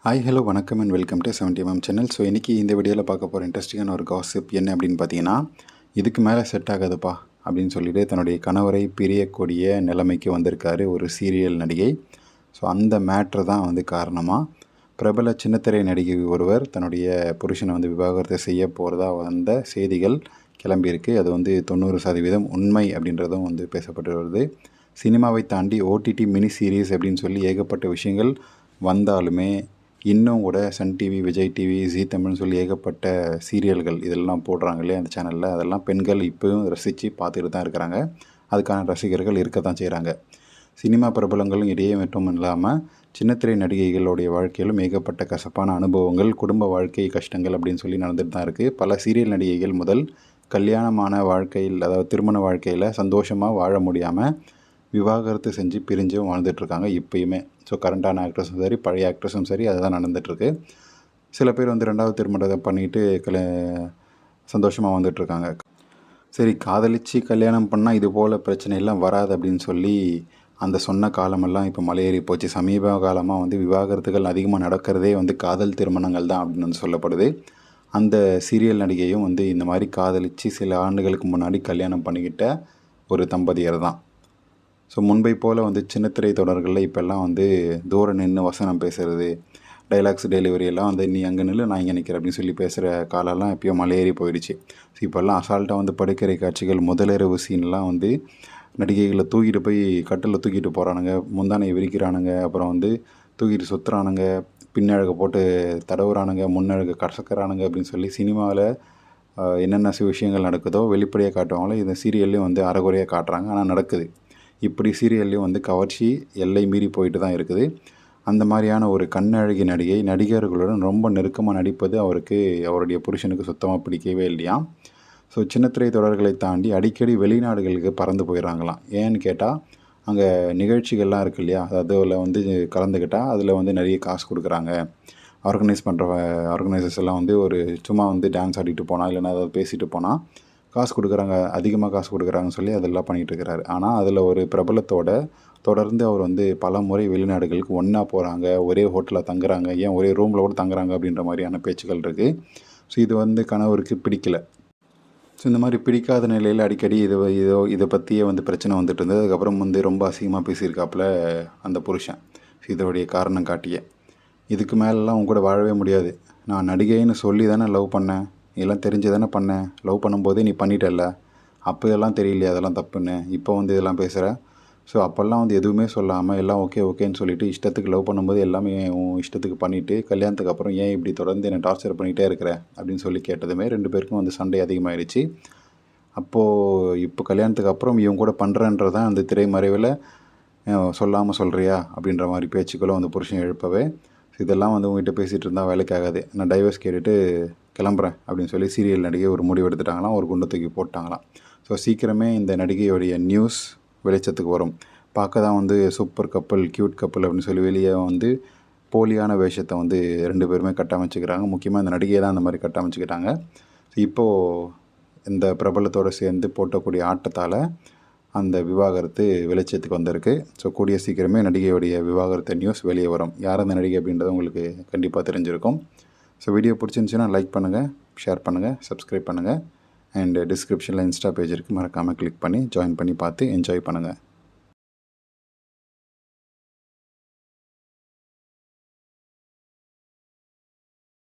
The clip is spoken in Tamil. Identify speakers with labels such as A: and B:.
A: ஹாய் ஹலோ வணக்கம் and welcome to 70mm channel. So இன்றைக்கி இந்த வீடியோவில் பார்க்க போகிற இன்ட்ரெஸ்டிங்கான ஒரு காசிப் என்ன அப்படின்னு பார்த்தீங்கன்னா, இதுக்கு மேலே செட் ஆகாதுப்பா அப்படின்னு சொல்லிட்டு தன்னுடைய கணவரை பிரியக்கூடிய நிலைமைக்கு வந்திருக்காரு ஒரு சீரியல் நடிகை. ஸோ அந்த மேட்ரு தான் காரணமாக பிரபல சின்னத்திரை நடிகை ஒருவர் தன்னுடைய புருஷனை விவாகரத்து செய்ய போகிறதா வந்த செய்திகள் கிளம்பியிருக்கு. அது 90% உண்மை அப்படின்றதும் பேசப்பட்டு வருது. சினிமாவை தாண்டி ஓடிடி மினி சீரீஸ் அப்படின்னு சொல்லி ஏகப்பட்ட விஷயங்கள் வந்தாலுமே இன்னும் கூட சன் டிவி, விஜய் டிவி, ஜீ தமிழ்னு சொல்லி ஏகப்பட்ட சீரியல்கள் இதெல்லாம் போடுறாங்க இல்லையா அந்த சேனலில், அதெல்லாம் பெண்கள் இப்போயும் ரசித்து பார்த்துட்டு தான் இருக்கிறாங்க. அதுக்கான ரசிகர்கள் இருக்க தான் செய்கிறாங்க. சினிமா பிரபலங்களும் இடையே மட்டும் இல்லாமல் சின்னத்திரை நடிகைகளுடைய வாழ்க்கையிலும் ஏகப்பட்ட கசப்பான அனுபவங்கள், குடும்ப வாழ்க்கை கஷ்டங்கள் அப்படின்னு சொல்லி நடந்துட்டு தான் இருக்குது. பல சீரியல் நடிகைகள் முதல் கல்யாணமான வாழ்க்கையில், அதாவது திருமண வாழ்க்கையில் சந்தோஷமாக வாழ முடியாமல் விவாகரத்து செஞ்சு பிரிஞ்சும் வாழ்ந்துட்டுருக்காங்க இப்போயுமே. ஸோ கரண்ட்டான ஆக்ட்ரஸும் சரி, பழைய ஆக்ட்ரஸும் சரி, அதுதான் நடந்துகிட்ருக்கு. சில பேர் 2வது திருமணத்தை பண்ணிவிட்டு சந்தோஷமாக வந்துட்டுருக்காங்க. சரி, காதலித்து கல்யாணம் பண்ணால் இது போல் பிரச்சனையெல்லாம் வராது அப்படின்னு சொல்லி அந்த சொன்ன காலமெல்லாம் இப்போ மலையேறி போச்சு. சமீப காலமாக விவாகரத்துகள் அதிகமாக நடக்கிறதே காதல் திருமணங்கள் தான் அப்படின்னு சொல்லப்படுது. அந்த சீரியல் நடிகையும் இந்த மாதிரி காதலித்து சில ஆண்டுகளுக்கு முன்னாடி கல்யாணம் பண்ணிக்கிட்ட ஒரு தம்பதியர் தான். ஸோ முன்பை போல் சின்னத்திரை தொடர்களில் இப்போல்லாம் தூர நின்று வசனம் பேசுகிறது, டைலாக்ஸ் டெலிவரி எல்லாம் நீ அங்கே நில்லு நான் இங்கே நிற்கிறேன் அப்படின்னு சொல்லி பேசுகிற காலெல்லாம் எப்பயோ மலையேறி போயிடுச்சு. ஸோ இப்போல்லாம் அசால்ட்டாக படுக்கறை காட்சிகள், முதலிரவு சீன்லாம் நடிகைகளை தூக்கிட்டு போய் கட்டில் தூக்கிட்டு போகிறானுங்க, முந்தானையை விரிக்கிறானுங்க, அப்புறம் தூக்கிட்டு சுற்றுறானுங்க, பின்னழகை போட்டு தடவுறானுங்க, முன்னழகை கசக்கிறானுங்க அப்படின்னு சொல்லி சினிமாவில் என்னென்ன விஷயங்கள் நடக்குதோ வெளிப்படையாக காட்டுவாங்களோ இந்த சீரியல்லையும் அறகுறையாக காட்டுறாங்க. ஆனால் நடக்குது. இப்படி சீரியல்லையும் கவர்ச்சி எல்லை மீறி போயிட்டு தான் இருக்குது. அந்த மாதிரியான ஒரு கண்ணழகி நடிகை நடிகர்களுடன் ரொம்ப நெருக்கமாக நடிப்பது அவருடைய புருஷனுக்கு சுத்தமாக பிடிக்கவே இல்லையாம். ஸோ சின்னத்திரை தொடர்களை தாண்டி அடிக்கடி வெளிநாடுகளுக்கு பறந்து போயிடறாங்களாம். ஏன்னு கேட்டால் அங்கே நிகழ்ச்சிகள்லாம் இருக்குது இல்லையா, அதில் கலந்துக்கிட்டால் அதில் நிறைய காசு கொடுக்குறாங்க. ஆர்கனைஸ் பண்ணுற ஆர்கனைசர்ஸ் எல்லாம் ஒரு சும்மா டான்ஸ் ஆடிட்டு போனால் இல்லைன்னா அதாவது பேசிட்டு போனால் காசு கொடுக்குறாங்க, அதிகமாக காசு கொடுக்குறாங்கன்னு சொல்லி அதெல்லாம் பண்ணிகிட்டு இருக்கிறாரு. ஆனால் அதில் ஒரு பிரபலத்தோட தொடர்ந்து அவர் பல முறை வெளிநாடுகளுக்கு ஒன்றா போகிறாங்க, ஒரே ஹோட்டலில் தங்குறாங்க, ஏன் ஒரே ரூமில் கூட தங்குறாங்க அப்படின்ற மாதிரியான பேச்சுக்கள் இருக்குது. ஸோ இது கணவருக்கு பிடிக்கல. ஸோ இந்த மாதிரி பிடிக்காத நிலையில் அடிக்கடி இதை பற்றியே பிரச்சனை வந்துட்டு இருந்தது. அதுக்கப்புறம் ரொம்ப அசிங்கமாக பேசியிருக்காப்புல அந்த புருஷன். ஸோ இதோடைய காரணம் காட்டியே இதுக்கு மேலெலாம் உங்க கூட வாழவே முடியாது, நான் நடிகைன்னு சொல்லி தானே லவ் பண்ணேன், இதெல்லாம் தெரிஞ்சு தானே பண்ணேன், லவ் பண்ணும்போதே நீ பண்ணிட்டல்ல, அப்போ இதெல்லாம் தெரியலையா அதெல்லாம் தப்புன்னு, இப்போ இதெல்லாம் பேசுகிற. ஸோ அப்போல்லாம் எதுவுமே சொல்லாமல் எல்லாம் ஓகேன்னு சொல்லிவிட்டு இஷ்டத்துக்கு லவ் பண்ணும்போது எல்லாமே உன் இஷ்டத்துக்கு பண்ணிவிட்டு கல்யாணத்துக்கு அப்புறம் ஏன் இப்படி தொடர்ந்து என்னை டார்ச்சர் பண்ணிகிட்டே இருக்கிற அப்படின்னு சொல்லி கேட்டதுமே 2 பேருக்கும் சண்டை அதிகமாகிடுச்சு. அப்போது இப்போ கல்யாணத்துக்கு அப்புறம் இவங்க கூட பண்ணுறன்றதான் அந்த திரைமறைவில் சொல்லாமல் சொல்கிறியா அப்படின்ற மாதிரி பேச்சுக்களும் புருஷன் எழுப்பவே, இதெல்லாம் உங்ககிட்ட பேசிகிட்டு இருந்தால் வேலைக்காகாது, நான் டைவர்ஸ் கேட்டுட்டு கிளம்புறேன் அப்படின்னு சொல்லி சீரியல் நடிகை ஒரு முடிவு எடுத்துட்டாங்களாம், ஒரு குண்டை தூக்கி போட்டாங்களாம். ஸோ சீக்கிரமே இந்த நடிகையோடைய நியூஸ் வெளிச்சத்துக்கு வரும். பார்க்க தான் சூப்பர் கப்பல், க்யூட் கப்பல் அப்படின்னு சொல்லி வெளியே போலியான வேஷத்தை 2 பேருமே கட்டமைச்சுக்கிறாங்க. முக்கியமாக இந்த நடிகையை தான் அந்த மாதிரி கட்டமைச்சுக்கிட்டாங்க. ஸோ இப்போது இந்த பிரபலத்தோடு சேர்ந்து போட்டக்கூடிய ஆட்டத்தால் அந்த விவாகரத்து வெளிச்சத்துக்கு வந்திருக்கு. ஸோ கூடிய சீக்கிரமே நடிகையோடைய விவாகரத்து நியூஸ் வெளியே வரும். யார் அந்த நடிகை அப்படின்றது உங்களுக்கு கண்டிப்பாக தெரிஞ்சிருக்கும். ஸோ வீடியோ பிடிச்சிருந்துச்சின்னா லைக் பண்ணுங்கள், ஷேர் பண்ணுங்கள், சப்ஸ்கிரைப் பண்ணுங்கள். அண்ட் டிஸ்கிரிப்ஷனில் இன்ஸ்டா பேஜ் இருக்குது, மறக்காமல் கிளிக் பண்ணி ஜாயின் பண்ணி பார்த்து என்ஜாய் பண்ணுங்கள்.